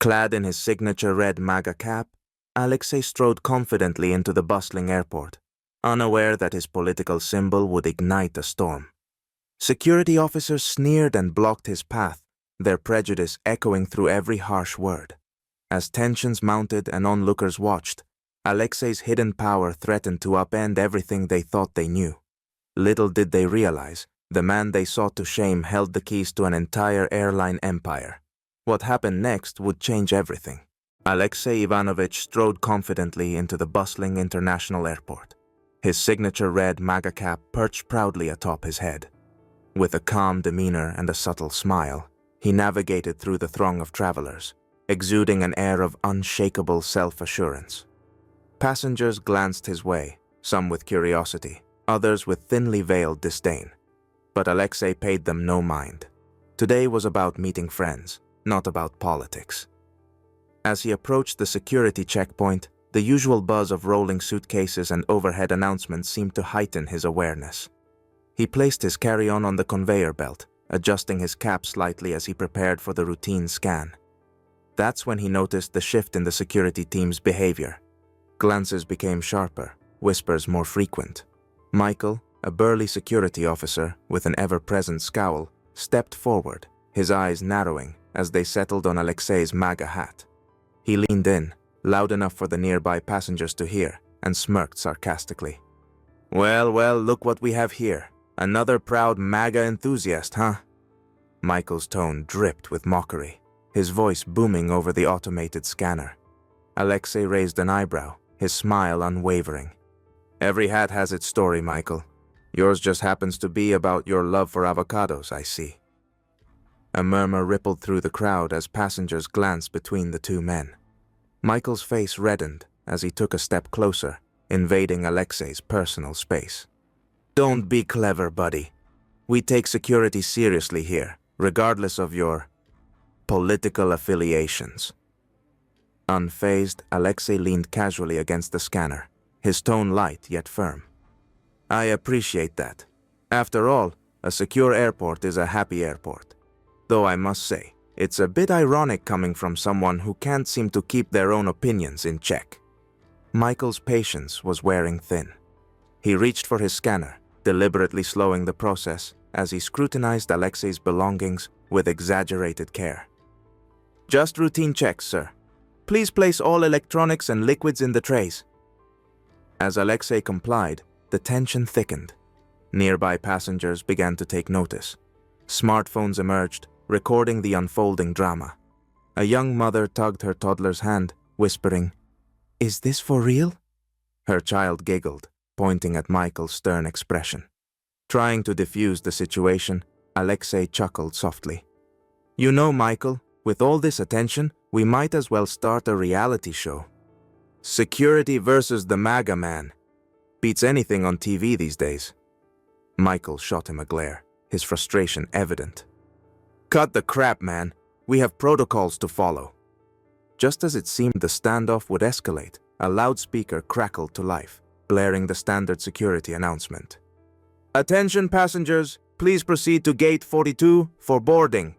Clad in his signature red MAGA cap, Alexei strode confidently into the bustling airport, unaware that his political symbol would ignite a storm. Security officers sneered and blocked his path, their prejudice echoing through every harsh word. As tensions mounted and onlookers watched, Alexei's hidden power threatened to upend everything they thought they knew. Little did they realize, the man they sought to shame held the keys to an entire airline empire. What happened next would change everything. Alexei Ivanovich strode confidently into the bustling international airport, his signature red MAGA cap perched proudly atop his head. With a calm demeanor and a subtle smile, he navigated through the throng of travelers, exuding an air of unshakable self-assurance. Passengers glanced his way, some with curiosity, others with thinly veiled disdain. But Alexei paid them no mind. Today was about meeting friends, not about politics. As he approached the security checkpoint, the usual buzz of rolling suitcases and overhead announcements seemed to heighten his awareness. He placed his carry-on on the conveyor belt, adjusting his cap slightly as he prepared for the routine scan. That's when he noticed the shift in the security team's behavior. Glances became sharper, whispers more frequent. Michael, a burly security officer with an ever-present scowl, stepped forward, his eyes narrowing as they settled on Alexei's MAGA hat. He leaned in, loud enough for the nearby passengers to hear, and smirked sarcastically. Well, look what we have here. Another proud MAGA enthusiast, huh? Michael's tone dripped with mockery, his voice booming over the automated scanner. Alexei raised an eyebrow, his smile unwavering. Every hat has its story, Michael. Yours just happens to be about your love for avocados, I see. A murmur rippled through the crowd as passengers glanced between the two men. Michael's face reddened as he took a step closer, invading Alexei's personal space. Don't be clever, buddy. We take security seriously here, regardless of your political affiliations. Unfazed, Alexei leaned casually against the scanner, his tone light yet firm. I appreciate that. After all, a secure airport is a happy airport. Though I must say, it's a bit ironic coming from someone who can't seem to keep their own opinions in check. Michael's patience was wearing thin. He reached for his scanner, deliberately slowing the process as he scrutinized Alexei's belongings with exaggerated care. Just routine checks, sir. Please place all electronics and liquids in the trays. As Alexei complied, the tension thickened. Nearby passengers began to take notice. Smartphones emerged, recording the unfolding drama. A young mother tugged her toddler's hand, whispering, "Is this for real?" Her child giggled, pointing at Michael's stern expression. Trying to defuse the situation, Alexei chuckled softly. You know, Michael, with all this attention, we might as well start a reality show. Security versus the MAGA man. Beats anything on TV these days. Michael shot him a glare, his frustration evident. Cut the crap, man. We have protocols to follow. Just as it seemed the standoff would escalate, a loudspeaker crackled to life, blaring the standard security announcement. Attention passengers, please proceed to gate 42 for boarding.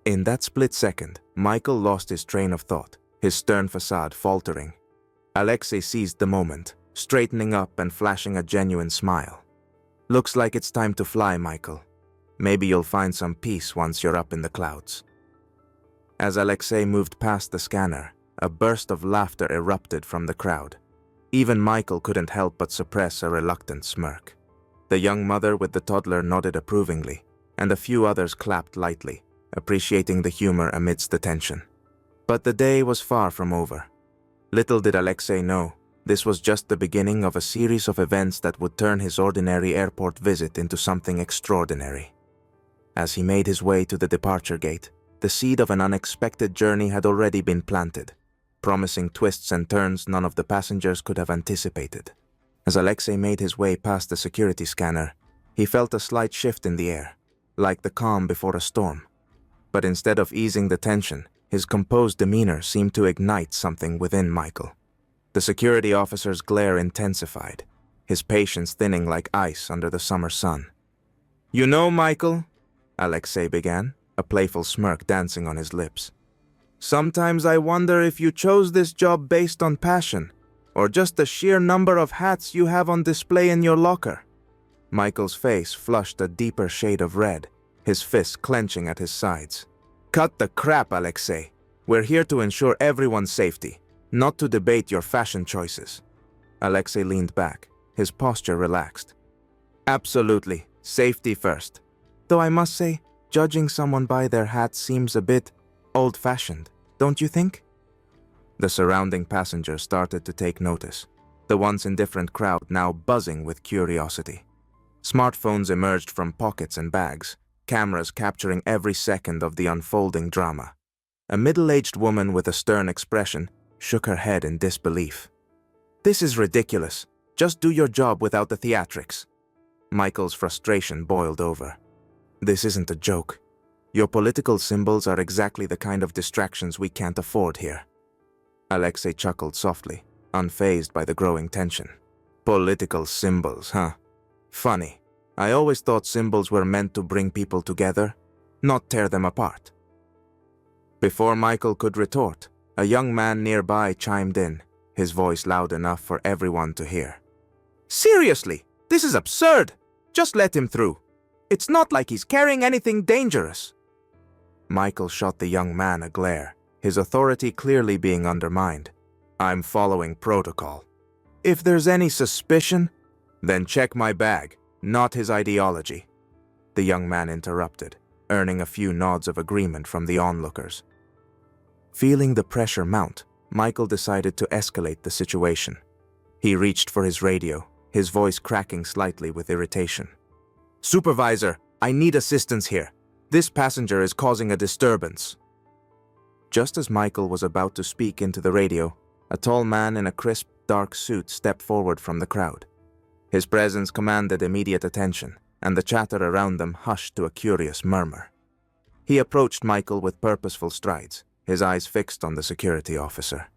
In that split second, Michael lost his train of thought, his stern facade faltering. Alexei seized the moment, straightening up and flashing a genuine smile. Looks like it's time to fly, Michael. Maybe you'll find some peace once you're up in the clouds. As Alexei moved past the scanner, a burst of laughter erupted from the crowd. Even Michael couldn't help but suppress a reluctant smirk. The young mother with the toddler nodded approvingly, and a few others clapped lightly, appreciating the humor amidst the tension. But the day was far from over. Little did Alexei know, this was just the beginning of a series of events that would turn his ordinary airport visit into something extraordinary. As he made his way to the departure gate, the seed of an unexpected journey had already been planted, promising twists and turns none of the passengers could have anticipated. As Alexei made his way past the security scanner, he felt a slight shift in the air, like the calm before a storm. But instead of easing the tension, his composed demeanor seemed to ignite something within Michael. The security officer's glare intensified, his patience thinning like ice under the summer sun. You know, Michael, Alexei began, a playful smirk dancing on his lips. Sometimes I wonder if you chose this job based on passion, or just the sheer number of hats you have on display in your locker. Michael's face flushed a deeper shade of red, his fists clenching at his sides. Cut the crap, Alexei. We're here to ensure everyone's safety, not to debate your fashion choices. Alexei leaned back, his posture relaxed. Absolutely, safety first. Though I must say, judging someone by their hat seems a bit old-fashioned, don't you think? The surrounding passengers started to take notice, the once indifferent crowd now buzzing with curiosity. Smartphones emerged from pockets and bags, cameras capturing every second of the unfolding drama. A middle-aged woman with a stern expression shook her head in disbelief. This is ridiculous. Just do your job without the theatrics. Michael's frustration boiled over. This isn't a joke. Your political symbols are exactly the kind of distractions we can't afford here. Alexei chuckled softly, unfazed by the growing tension. Political symbols, huh? Funny. I always thought symbols were meant to bring people together, not tear them apart. Before Michael could retort, a young man nearby chimed in, his voice loud enough for everyone to hear. Seriously, this is absurd! Just let him through. It's not like he's carrying anything dangerous. Michael shot the young man a glare, his authority clearly being undermined. I'm following protocol. If there's any suspicion, then check my bag, not his ideology. The young man interrupted, earning a few nods of agreement from the onlookers. Feeling the pressure mount, Michael decided to escalate the situation. He reached for his radio, his voice cracking slightly with irritation. Supervisor, I need assistance here. This passenger is causing a disturbance. Just as Michael was about to speak into the radio, a tall man in a crisp, dark suit stepped forward from the crowd. His presence commanded immediate attention, and the chatter around them hushed to a curious murmur. He approached Michael with purposeful strides, his eyes fixed on the security officer.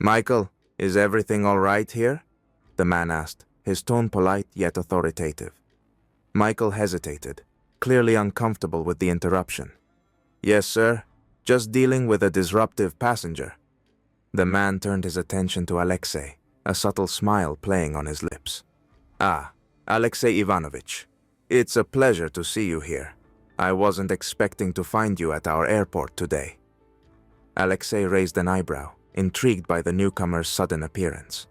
Michael, is everything all right here? The man asked, his tone polite yet authoritative. Michael hesitated, clearly uncomfortable with the interruption. Yes, sir. Just dealing with a disruptive passenger. The man turned his attention to Alexei, a subtle smile playing on his lips. Ah, Alexei Ivanovich. It's a pleasure to see you here. I wasn't expecting to find you at our airport today. Alexei raised an eyebrow, intrigued by the newcomer's sudden appearance.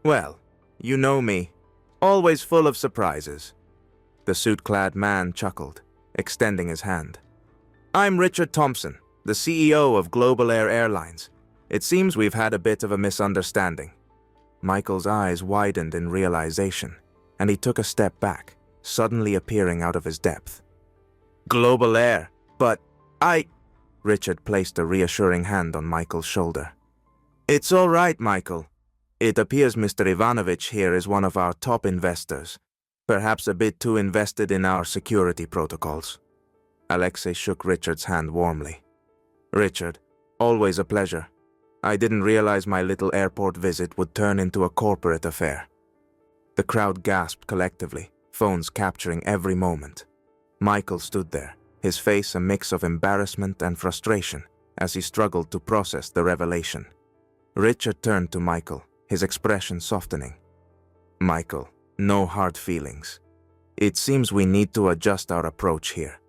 Well, you know me. Always full of surprises. The suit-clad man chuckled, extending his hand. I'm Richard Thompson, the CEO of Global Air Airlines. It seems we've had a bit of a misunderstanding. Michael's eyes widened in realization, and he took a step back, suddenly appearing out of his depth. Global Air, but Richard placed a reassuring hand on Michael's shoulder. It's all right, Michael. It appears Mr. Ivanovich here is one of our top investors, perhaps a bit too invested in our security protocols. Alexei shook Richard's hand warmly. Richard, always a pleasure. I didn't realize my little airport visit would turn into a corporate affair. The crowd gasped collectively, phones capturing every moment. Michael stood there, his face a mix of embarrassment and frustration as he struggled to process the revelation. Richard turned to Michael, his expression softening. Michael, no hard feelings. It seems we need to adjust our approach here.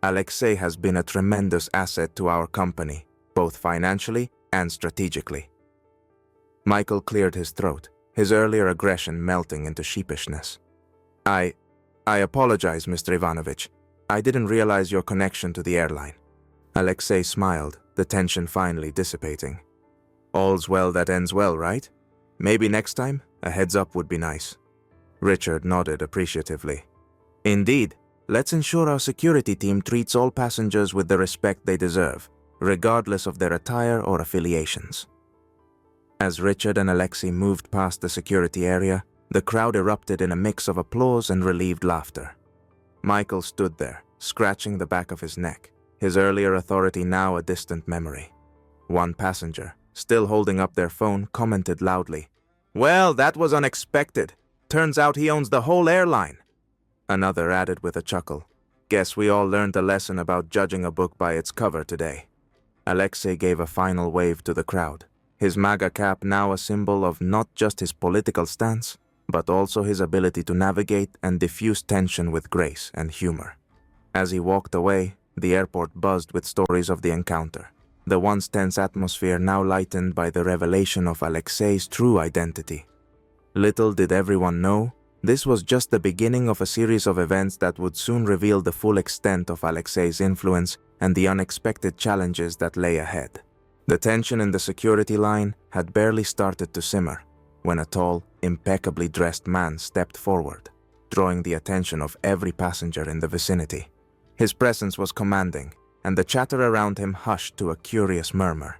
Alexei has been a tremendous asset to our company, both financially and strategically. Michael cleared his throat, his earlier aggression melting into sheepishness. I apologize, Mr. Ivanovich. I didn't realize your connection to the airline. Alexei smiled, the tension finally dissipating. All's well that ends well, right? Maybe next time, a heads up would be nice. Richard nodded appreciatively. Indeed, let's ensure our security team treats all passengers with the respect they deserve, regardless of their attire or affiliations. As Richard and Alexei moved past the security area, the crowd erupted in a mix of applause and relieved laughter. Michael stood there, scratching the back of his neck, his earlier authority now a distant memory. One passenger, still holding up their phone, commented loudly, "Well, that was unexpected. Turns out he owns the whole airline." Another added with a chuckle, "Guess we all learned a lesson about judging a book by its cover today." Alexei gave a final wave to the crowd, his MAGA cap now a symbol of not just his political stance, but also his ability to navigate and diffuse tension with grace and humor. As he walked away, the airport buzzed with stories of the encounter, the once tense atmosphere now lightened by the revelation of Alexei's true identity. Little did everyone know, this was just the beginning of a series of events that would soon reveal the full extent of Alexei's influence and the unexpected challenges that lay ahead. The tension in the security line had barely started to simmer when a tall, impeccably dressed man stepped forward, drawing the attention of every passenger in the vicinity. His presence was commanding, and the chatter around him hushed to a curious murmur.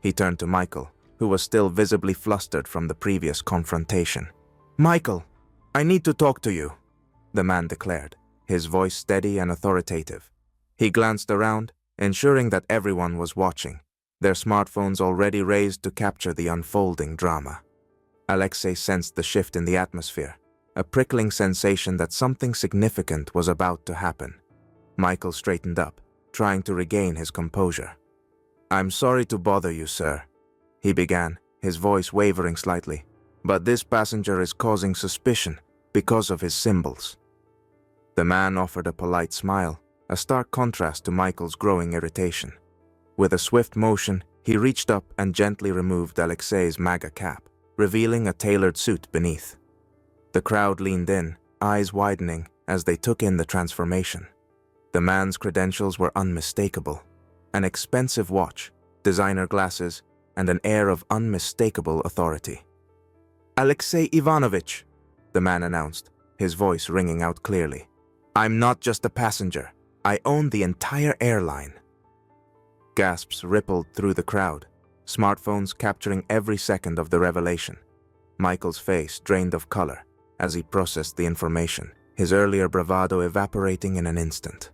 He turned to Michael, who was still visibly flustered from the previous confrontation. "Michael, I need to talk to you," the man declared, his voice steady and authoritative. He glanced around, ensuring that everyone was watching, their smartphones already raised to capture the unfolding drama. Alexei sensed the shift in the atmosphere, a prickling sensation that something significant was about to happen. Michael straightened up, trying to regain his composure. "I'm sorry to bother you, sir," he began, his voice wavering slightly, "but this passenger is causing suspicion because of his symbols." The man offered a polite smile, a stark contrast to Michael's growing irritation. With a swift motion, he reached up and gently removed Alexei's MAGA cap, revealing a tailored suit beneath. The crowd leaned in, eyes widening as they took in the transformation. The man's credentials were unmistakable: an expensive watch, designer glasses, and an air of unmistakable authority. "Alexei Ivanovich," the man announced, his voice ringing out clearly. "I'm not just a passenger. I own the entire airline." Gasps rippled through the crowd, smartphones capturing every second of the revelation. Michael's face drained of color as he processed the information, his earlier bravado evaporating in an instant.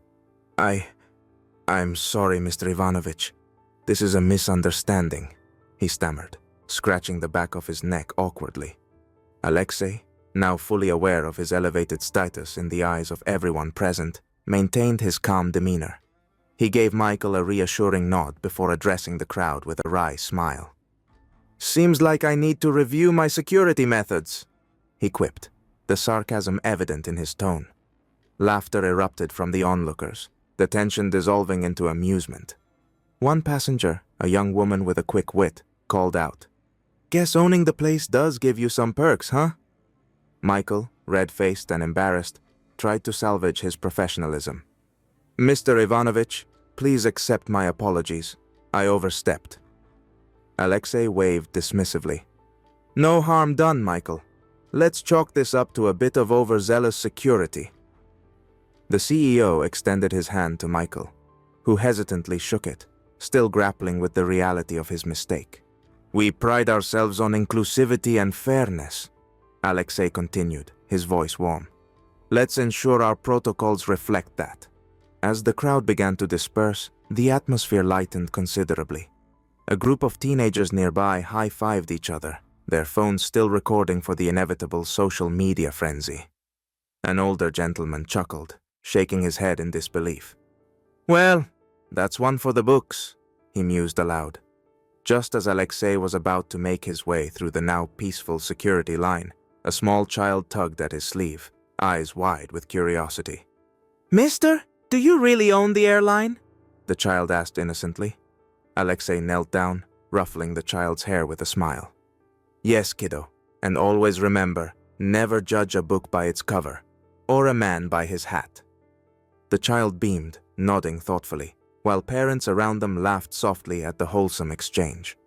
I'm sorry, Mr. Ivanovich. This is a misunderstanding," he stammered, scratching the back of his neck awkwardly. Alexei, now fully aware of his elevated status in the eyes of everyone present, maintained his calm demeanor. He gave Michael a reassuring nod before addressing the crowd with a wry smile. "Seems like I need to review my security methods," he quipped, the sarcasm evident in his tone. Laughter erupted from the onlookers, the tension dissolving into amusement. One passenger, a young woman with a quick wit, called out, "Guess owning the place does give you some perks, huh?" Michael, red-faced and embarrassed, tried to salvage his professionalism. "Mr. Ivanovich, please accept my apologies. I overstepped." Alexei waved dismissively. "No harm done, Michael. Let's chalk this up to a bit of overzealous security." The CEO extended his hand to Michael, who hesitantly shook it, still grappling with the reality of his mistake. "We pride ourselves on inclusivity and fairness," Alexei continued, his voice warm. "Let's ensure our protocols reflect that." As the crowd began to disperse, the atmosphere lightened considerably. A group of teenagers nearby high-fived each other, their phones still recording for the inevitable social media frenzy. An older gentleman chuckled, shaking his head in disbelief. "Well, that's one for the books," he mused aloud. Just as Alexei was about to make his way through the now peaceful security line, a small child tugged at his sleeve, eyes wide with curiosity. "Mister, do you really own the airline?" the child asked innocently. Alexei knelt down, ruffling the child's hair with a smile. "Yes, kiddo, and always remember, never judge a book by its cover, or a man by his hat." The child beamed, nodding thoughtfully, while parents around them laughed softly at the wholesome exchange.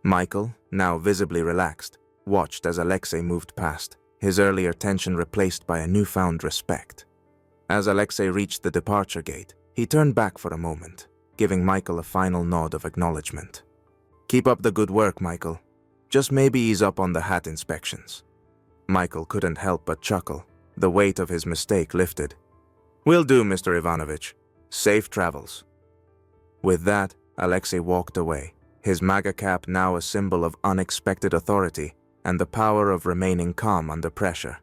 Michael, now visibly relaxed, watched as Alexei moved past, his earlier tension replaced by a newfound respect. As Alexei reached the departure gate, he turned back for a moment, giving Michael a final nod of acknowledgement. "Keep up the good work, Michael. Just maybe ease up on the hat inspections." Michael couldn't help but chuckle, the weight of his mistake lifted. "Will do, Mr. Ivanovich. Safe travels." With that, Alexei walked away, his MAGA cap now a symbol of unexpected authority and the power of remaining calm under pressure.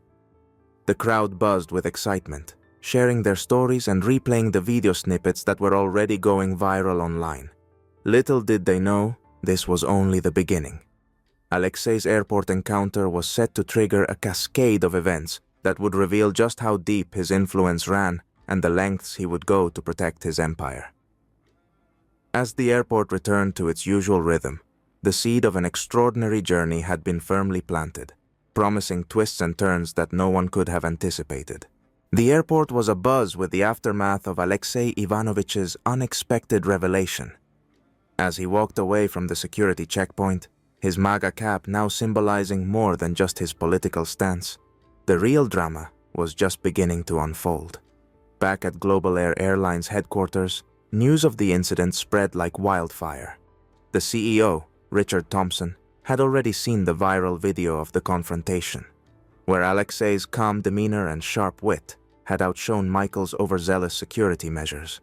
The crowd buzzed with excitement, sharing their stories and replaying the video snippets that were already going viral online. Little did they know, this was only the beginning. Alexei's airport encounter was set to trigger a cascade of events that would reveal just how deep his influence ran and the lengths he would go to protect his empire. As the airport returned to its usual rhythm, the seed of an extraordinary journey had been firmly planted, promising twists and turns that no one could have anticipated. The airport was abuzz with the aftermath of Alexei Ivanovich's unexpected revelation. As he walked away from the security checkpoint, his MAGA cap now symbolizing more than just his political stance, the real drama was just beginning to unfold. Back at Global Air Airline's headquarters, news of the incident spread like wildfire. The CEO, Richard Thompson, had already seen the viral video of the confrontation, where Alexei's calm demeanor and sharp wit had outshone Michael's overzealous security measures.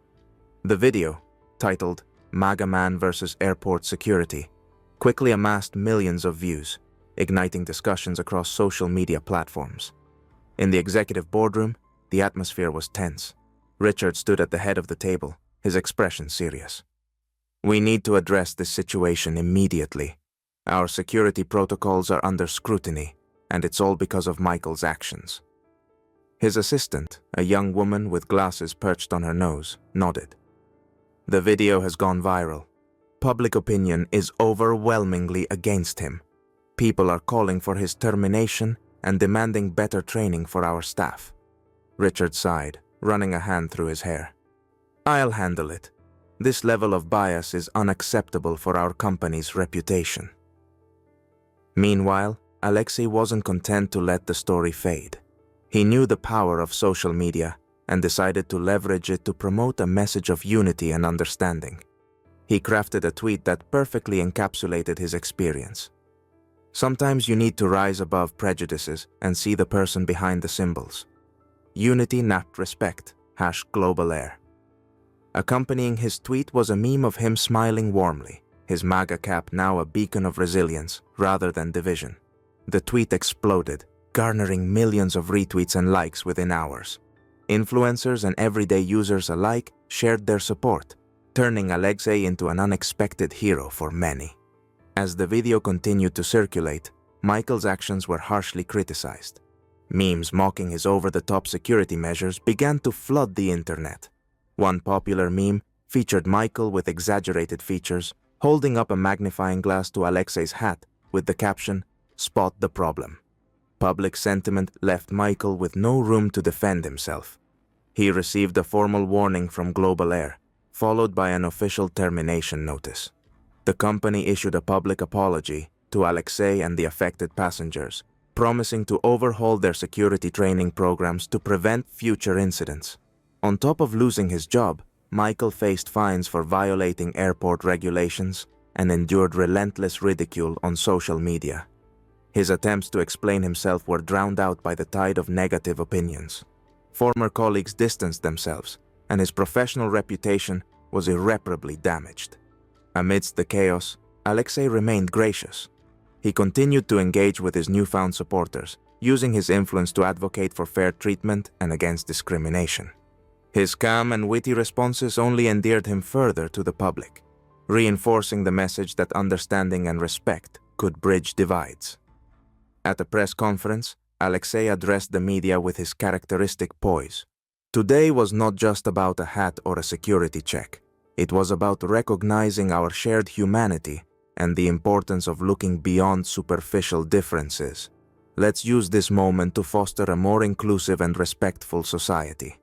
The video, titled MAGA Man vs. Airport Security, quickly amassed millions of views, igniting discussions across social media platforms. In the executive boardroom, the atmosphere was tense. Richard stood at the head of the table, his expression serious. "We need to address this situation immediately. Our security protocols are under scrutiny, and it's all because of Michael's actions." His assistant, a young woman with glasses perched on her nose, nodded. "The video has gone viral. Public opinion is overwhelmingly against him. People are calling for his termination and demanding better training for our staff." Richard sighed, running a hand through his hair. "I'll handle it. This level of bias is unacceptable for our company's reputation." Meanwhile, Alexei wasn't content to let the story fade. He knew the power of social media and decided to leverage it to promote a message of unity and understanding. He crafted a tweet that perfectly encapsulated his experience. "Sometimes you need to rise above prejudices and see the person behind the symbols. Unity, not respect. #Global Air." Accompanying his tweet was a meme of him smiling warmly, his MAGA cap now a beacon of resilience rather than division. The tweet exploded, garnering millions of retweets and likes within hours. Influencers and everyday users alike shared their support, turning Alexei into an unexpected hero for many. As the video continued to circulate, Michael's actions were harshly criticized. Memes mocking his over-the-top security measures began to flood the internet. One popular meme featured Michael with exaggerated features, holding up a magnifying glass to Alexei's hat with the caption, "Spot the problem." Public sentiment left Michael with no room to defend himself. He received a formal warning from Global Air, followed by an official termination notice. The company issued a public apology to Alexei and the affected passengers, promising to overhaul their security training programs to prevent future incidents. On top of losing his job, Michael faced fines for violating airport regulations and endured relentless ridicule on social media. His attempts to explain himself were drowned out by the tide of negative opinions. Former colleagues distanced themselves, and his professional reputation was irreparably damaged. Amidst the chaos, Alexei remained gracious. He continued to engage with his newfound supporters, using his influence to advocate for fair treatment and against discrimination. His calm and witty responses only endeared him further to the public, reinforcing the message that understanding and respect could bridge divides. At a press conference, Alexei addressed the media with his characteristic poise. Today was not just about a hat or a security check. It was about recognizing our shared humanity and the importance of looking beyond superficial differences. Let's use this moment to foster a more inclusive and respectful society.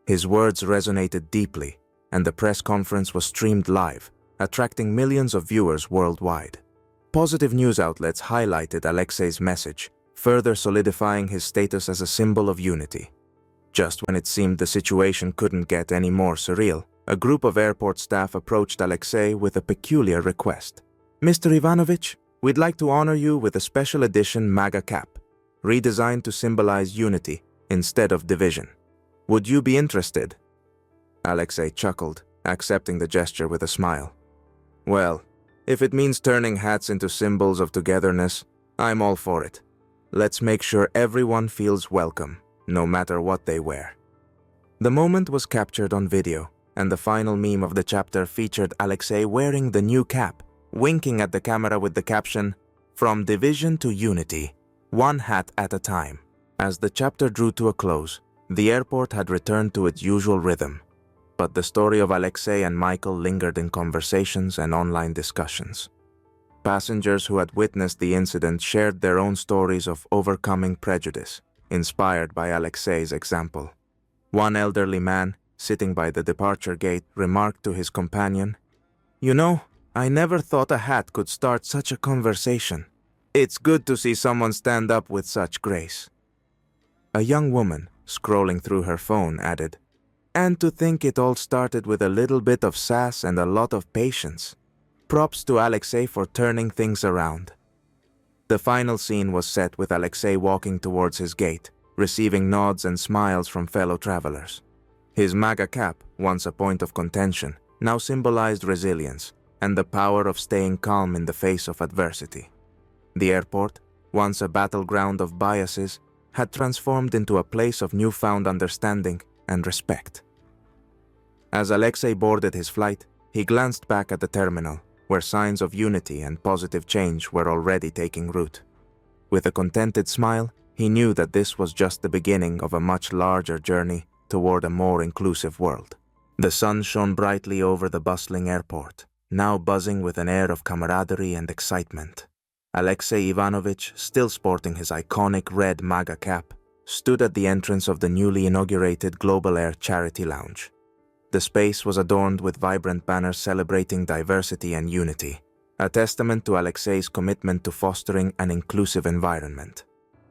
His words resonated deeply, and the press conference was streamed live, attracting millions of viewers worldwide. Positive news outlets highlighted Alexei's message, further solidifying his status as a symbol of unity. Just when it seemed the situation couldn't get any more surreal, a group of airport staff approached Alexei with a peculiar request. "Mr. Ivanovich, we'd like to honor you with a special edition MAGA cap, redesigned to symbolize unity instead of division. Would you be interested?" Alexei chuckled, accepting the gesture with a smile. "Well, if it means turning hats into symbols of togetherness, I'm all for it. Let's make sure everyone feels welcome, no matter what they wear." The moment was captured on video, and the final meme of the chapter featured Alexei wearing the new cap, winking at the camera with the caption, "From division to unity, one hat at a time." As the chapter drew to a close, the airport had returned to its usual rhythm, but the story of Alexei and Michael lingered in conversations and online discussions. Passengers who had witnessed the incident shared their own stories of overcoming prejudice, inspired by Alexei's example. One elderly man, sitting by the departure gate, remarked to his companion, "You know, I never thought a hat could start such a conversation. It's good to see someone stand up with such grace." A young woman, scrolling through her phone, added, "And to think it all started with a little bit of sass and a lot of patience. Props to Alexei for turning things around." The final scene was set with Alexei walking towards his gate, receiving nods and smiles from fellow travelers. His MAGA cap, once a point of contention, now symbolized resilience and the power of staying calm in the face of adversity. The airport, once a battleground of biases, had transformed into a place of newfound understanding and respect. As Alexei boarded his flight, he glanced back at the terminal, where signs of unity and positive change were already taking root. With a contented smile, he knew that this was just the beginning of a much larger journey toward a more inclusive world. The sun shone brightly over the bustling airport, now buzzing with an air of camaraderie and excitement. Alexei Ivanovich, still sporting his iconic red MAGA cap, stood at the entrance of the newly inaugurated Global Air Charity Lounge. The space was adorned with vibrant banners celebrating diversity and unity, a testament to Alexei's commitment to fostering an inclusive environment.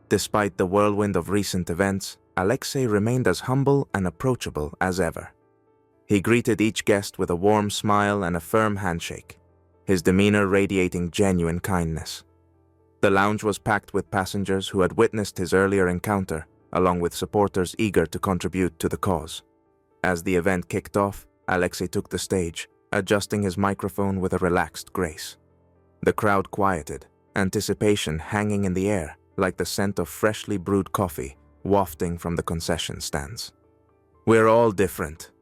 Despite the whirlwind of recent events, Alexei remained as humble and approachable as ever. He greeted each guest with a warm smile and a firm handshake, his demeanor radiating genuine kindness. The lounge was packed with passengers who had witnessed his earlier encounter, along with supporters eager to contribute to the cause. As the event kicked off, Alexei took the stage, adjusting his microphone with a relaxed grace. The crowd quieted, anticipation hanging in the air like the scent of freshly brewed coffee wafting from the concession stands. "We're all different,"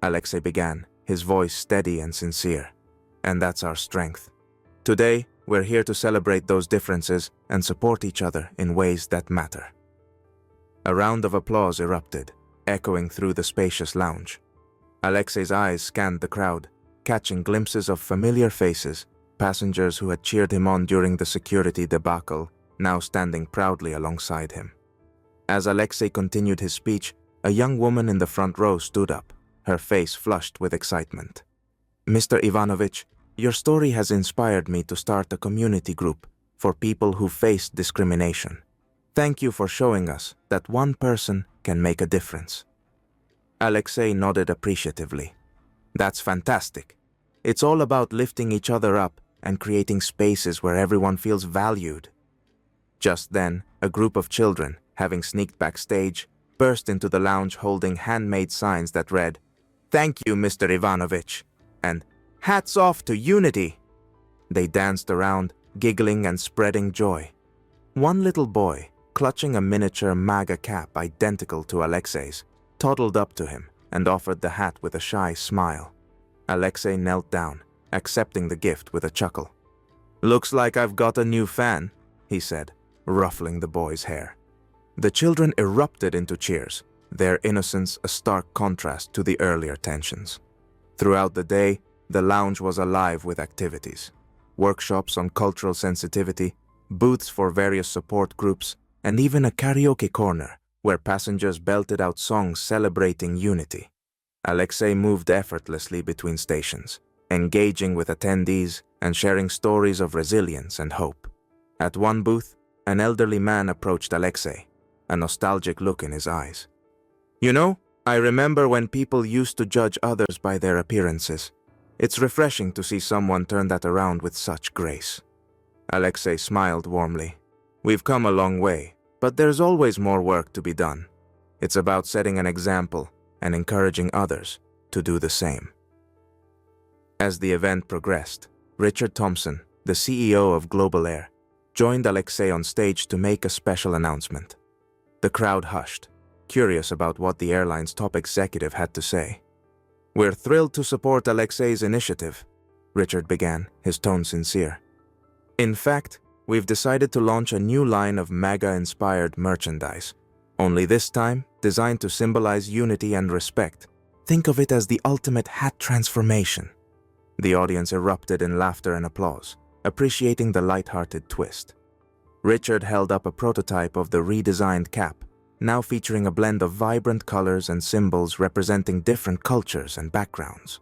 Alexei began, his voice steady and sincere. "And that's our strength. Today, we're here to celebrate those differences and support each other in ways that matter." A round of applause erupted, echoing through the spacious lounge. Alexei's eyes scanned the crowd, catching glimpses of familiar faces, passengers who had cheered him on during the security debacle, now standing proudly alongside him. As Alexei continued his speech, a young woman in the front row stood up, her face flushed with excitement. "Mr. Ivanovich, your story has inspired me to start a community group for people who face discrimination. Thank you for showing us that one person can make a difference." Alexei nodded appreciatively. "That's fantastic. It's all about lifting each other up and creating spaces where everyone feels valued." Just then, a group of children, having sneaked backstage, burst into the lounge holding handmade signs that read, "Thank you, Mr. Ivanovich," and "Hats off to unity." They danced around, giggling and spreading joy. One little boy, clutching a miniature MAGA cap identical to Alexei's, toddled up to him and offered the hat with a shy smile. Alexei knelt down, accepting the gift with a chuckle. "Looks like I've got a new fan," he said, ruffling the boy's hair. The children erupted into cheers, their innocence a stark contrast to the earlier tensions. Throughout the day, the lounge was alive with activities. Workshops on cultural sensitivity, booths for various support groups, and even a karaoke corner where passengers belted out songs celebrating unity. Alexei moved effortlessly between stations, engaging with attendees and sharing stories of resilience and hope. At one booth, an elderly man approached Alexei, a nostalgic look in his eyes. "You know, I remember when people used to judge others by their appearances. It's refreshing to see someone turn that around with such grace." Alexei smiled warmly. "We've come a long way, but there's always more work to be done. It's about setting an example and encouraging others to do the same." As the event progressed, Richard Thompson, the CEO of Global Air, joined Alexei on stage to make a special announcement. The crowd hushed, curious about what the airline's top executive had to say. "We're thrilled to support Alexei's initiative," Richard began, his tone sincere. "In fact, we've decided to launch a new line of MAGA-inspired merchandise, only this time designed to symbolize unity and respect. Think of it as the ultimate hat transformation." The audience erupted in laughter and applause, appreciating the light-hearted twist. Richard held up a prototype of the redesigned cap, now featuring a blend of vibrant colors and symbols representing different cultures and backgrounds.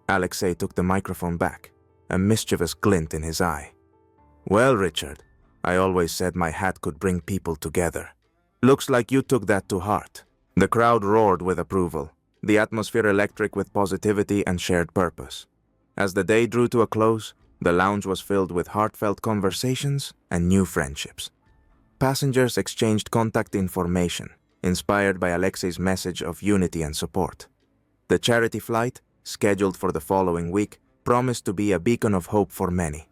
Alexei took the microphone back, a mischievous glint in his eye. "Well, Richard, I always said my hat could bring people together. Looks like you took that to heart." The crowd roared with approval, the atmosphere electric with positivity and shared purpose. As the day drew to a close, the lounge was filled with heartfelt conversations and new friendships. Passengers exchanged contact information, inspired by Alexei's message of unity and support. The charity flight, scheduled for the following week, promised to be a beacon of hope for many.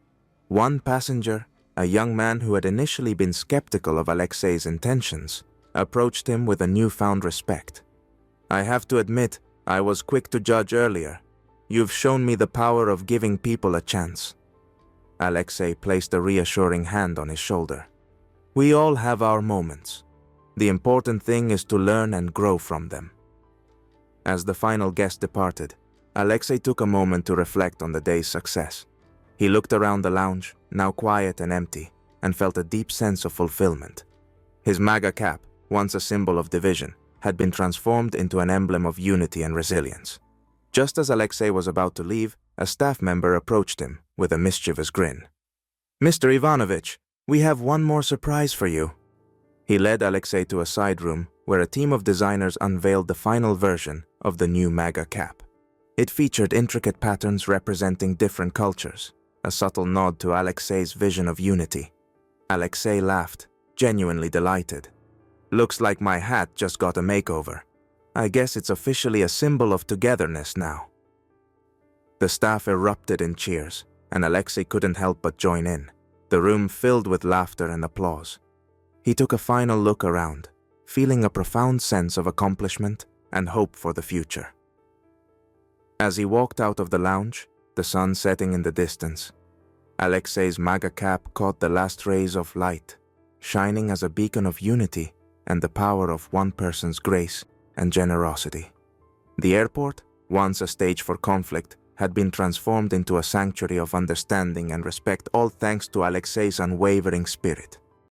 One passenger, a young man who had initially been skeptical of Alexei's intentions, approached him with a newfound respect. "I have to admit, I was quick to judge earlier. You've shown me the power of giving people a chance." Alexei placed a reassuring hand on his shoulder. "We all have our moments. The important thing is to learn and grow from them." As the final guest departed, Alexei took a moment to reflect on the day's success. He looked around the lounge, now quiet and empty, and felt a deep sense of fulfillment. His MAGA cap, once a symbol of division, had been transformed into an emblem of unity and resilience. Just as Alexei was about to leave, a staff member approached him with a mischievous grin. "Mr. Ivanovich, we have one more surprise for you." He led Alexei to a side room where a team of designers unveiled the final version of the new MAGA cap. It featured intricate patterns representing different cultures, a subtle nod to Alexei's vision of unity. Alexei laughed, genuinely delighted. "Looks like my hat just got a makeover. I guess it's officially a symbol of togetherness now." The staff erupted in cheers, and Alexei couldn't help but join in, the room filled with laughter and applause. He took a final look around, feeling a profound sense of accomplishment and hope for the future. As he walked out of the lounge, the sun setting in the distance, Alexei's MAGA cap caught the last rays of light, shining as a beacon of unity and the power of one person's grace and generosity. The airport, once a stage for conflict, had been transformed into a sanctuary of understanding and respect, all thanks to Alexei's unwavering spirit.